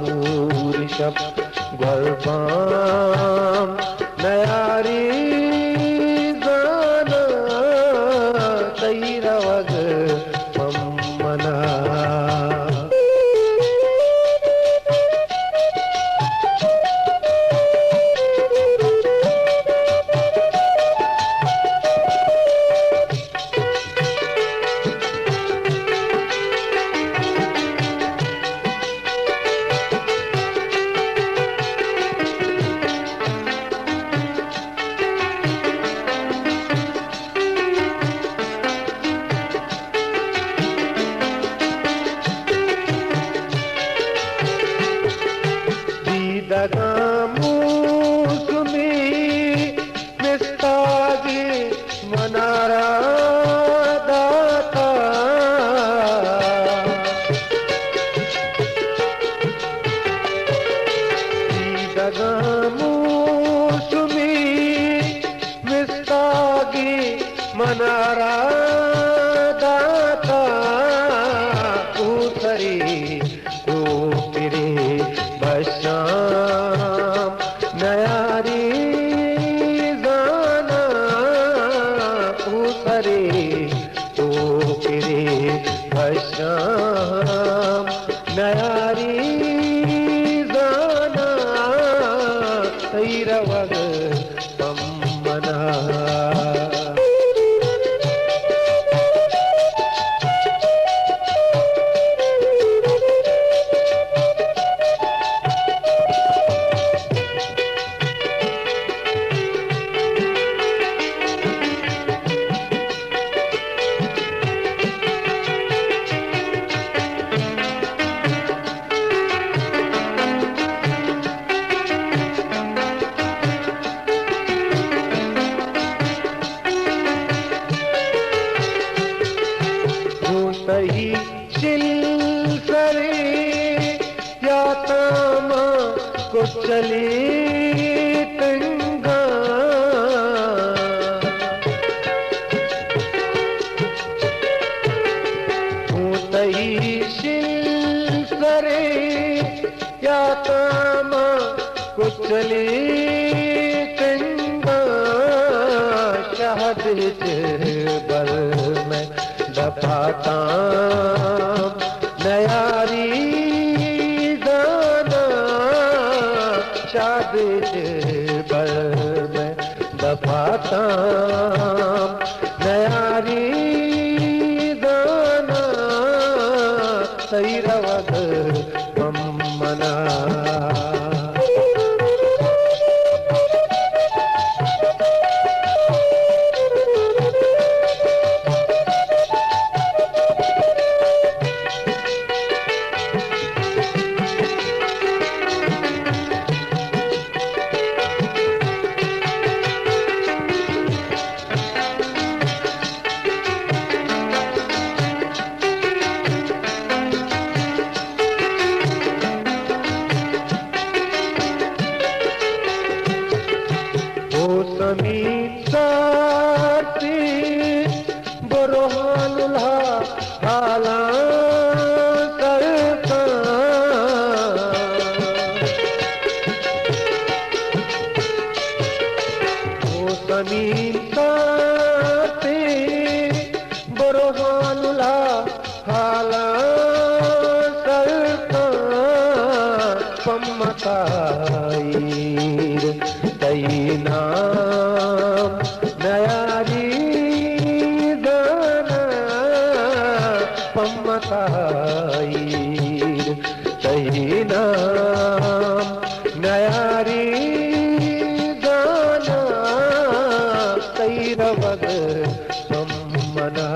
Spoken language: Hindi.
मूर्षप ग्वल्पाम नयारी जाना तैरवग मम्मना Musumi mistagi manara data daga musumi mistagi manara data utari ko pire basham नयारी जाना उसरे तो फिरे भशाम नयारी जाना तैरवग मम्मना सही चिल करे या तामा को चली तंगा सही चिल करे या तामा को चली तंगा शहद बल में दफाता नयारी दाना शाद बल में दफाता नयारी दाना तैरवग मम्मना समीसाती बरोहानुल्हा हाला सरका ओ समीसाती बरोहानुल्हा हाला सरका पम्मताईर तैना नयारी दाना पम्मताईर तैना नयारी दाना तैरवग मम्मना